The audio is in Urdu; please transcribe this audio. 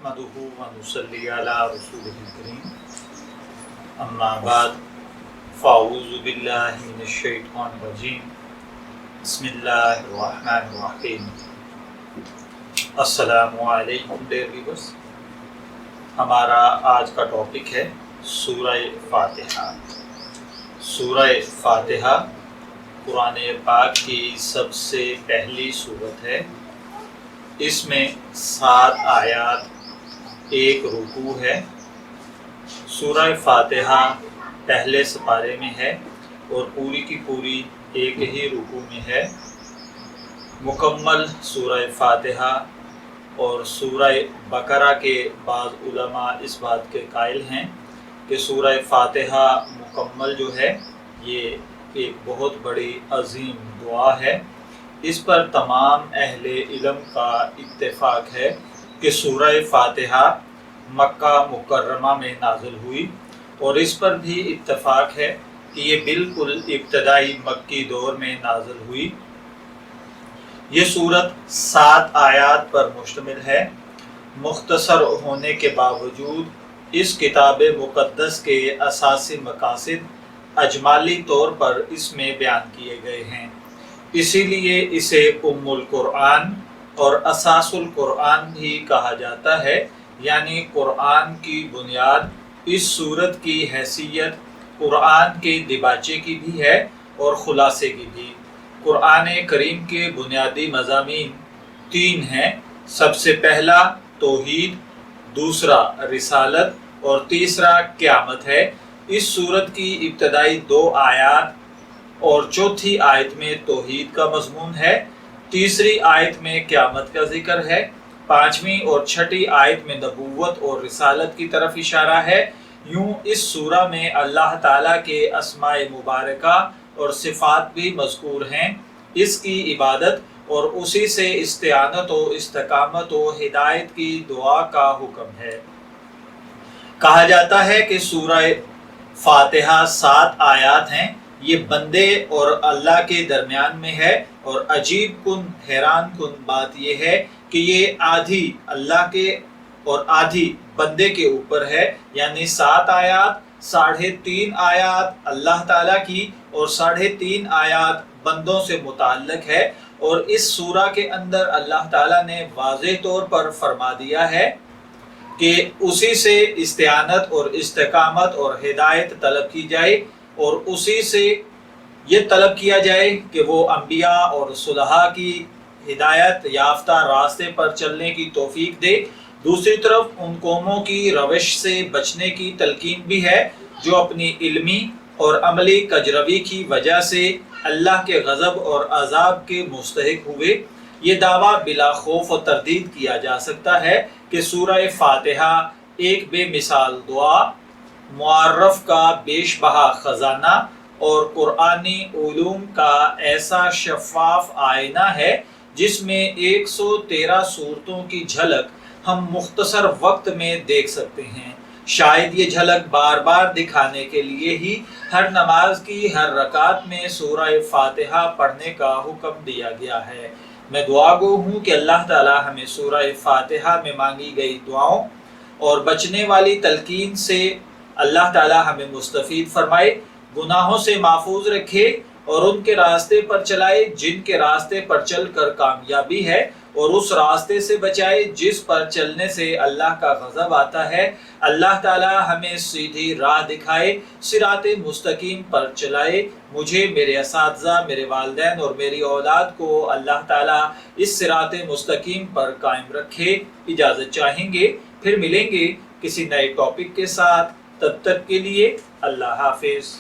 نحمدہ و نصلی علی رسولہ الکریم اما بعد فاعوذ باللہ من الشیطان الرجیم بسم اللہ الرحمن الرحیم السلام علیکم ڈیئر ویورز۔ ہمارا آج کا ٹاپک ہے سورہ فاتحہ۔ سورہ فاتحہ قرآن پاک کی سب سے پہلی سورت ہے۔ اس میں 7 آیات، 1 رکوع ہے۔ سورہ فاتحہ پہلے سپارے میں ہے اور پوری کی پوری ایک ہی رکوع میں ہے۔ مکمل سورہ فاتحہ اور سورہ بقرہ کے بعض علماء اس بات کے قائل ہیں کہ سورہ فاتحہ مکمل جو ہے یہ ایک بہت بڑی عظیم دعا ہے۔ اس پر تمام اہل علم کا اتفاق ہے کہ سورہ فاتحہ مکہ مکرمہ میں نازل ہوئی، اور اس پر بھی اتفاق ہے کہ یہ بالکل ابتدائی مکی دور میں نازل ہوئی۔ یہ سورت 7 آیات پر مشتمل ہے۔ مختصر ہونے کے باوجود اس کتاب مقدس کے اساسی مقاصد اجمالی طور پر اس میں بیان کیے گئے ہیں، اسی لیے اسے ام القرآن اور اساس القرآن بھی کہا جاتا ہے، یعنی قرآن کی بنیاد۔ اس سورت کی حیثیت قرآن کے دیباچے کی بھی ہے اور خلاصے کی بھی۔ قرآن کریم کے بنیادی مضامین 3 ہیں۔ سب سے پہلا توحید، دوسرا رسالت اور تیسرا قیامت ہے۔ اس سورت کی ابتدائی 2 آیات اور چوتھی آیت میں توحید کا مضمون ہے، تیسری آیت میں قیامت کا ذکر ہے، 5ویں اور 6ٹھی آیت میں نبوت اور رسالت کی طرف اشارہ ہے۔ یوں اس سورہ میں اللہ تعالیٰ کے اسماء مبارکہ اور صفات بھی مذکور ہیں۔ اس کی عبادت اور اسی سے استعانت و استقامت و ہدایت کی دعا کا حکم ہے۔ کہا جاتا ہے کہ سورہ فاتحہ 7 آیات ہیں۔ یہ بندے اور اللہ کے درمیان میں ہے، اور عجیب کن حیران کن بات یہ ہے کہ یہ آدھی اللہ کے اور آدھی بندے کے اوپر ہے، یعنی 7 آیات، 3.5 آیات اللہ تعالیٰ کی اور 3.5 آیات بندوں سے متعلق ہے۔ اور اس سورہ کے اندر اللہ تعالیٰ نے واضح طور پر فرما دیا ہے کہ اسی سے استعانت اور استقامت اور ہدایت طلب کی جائے، اور اسی سے یہ طلب کیا جائے کہ وہ انبیاء اور صلحاء کی ہدایت یافتہ راستے پر چلنے کی توفیق دے۔ دوسری طرف ان قوموں کی روش سے بچنے کی تلقین بھی ہے جو اپنی علمی اور عملی کجروی کی وجہ سے اللہ کے غضب اور عذاب کے مستحق ہوئے۔ یہ دعویٰ بلا خوف و تردید کیا جا سکتا ہے کہ سورہ فاتحہ ایک بے مثال دعا، معرف کا بیش بہا خزانہ اور قرآنی علوم کا ایسا شفاف آئینہ ہے جس میں 113 صورتوں کی جھلک ہم مختصر وقت میں دیکھ سکتے ہیں۔ شاید یہ جھلک بار بار دکھانے کے لیے ہی ہر نماز کی ہر رکعت میں سورہ فاتحہ پڑھنے کا حکم دیا گیا ہے۔ میں دعا گو ہوں کہ اللہ تعالی ہمیں سورہ فاتحہ میں مانگی گئی دعاؤں اور بچنے والی تلقین سے اللہ تعالی ہمیں مستفید فرمائے، گناہوں سے محفوظ رکھے اور ان کے راستے پر چلائے جن کے راستے پر چل کر کامیابی ہے، اور اس راستے سے بچائے جس پر چلنے سے اللہ کا غضب آتا ہے۔ اللہ تعالی ہمیں سیدھی راہ دکھائے، صراط مستقیم پر چلائے۔ مجھے، میرے اساتذہ، میرے والدین اور میری اولاد کو اللہ تعالی اس صراط مستقیم پر قائم رکھے۔ اجازت چاہیں گے، پھر ملیں گے کسی نئے ٹاپک کے ساتھ۔ تب تک کے لیے اللہ حافظ۔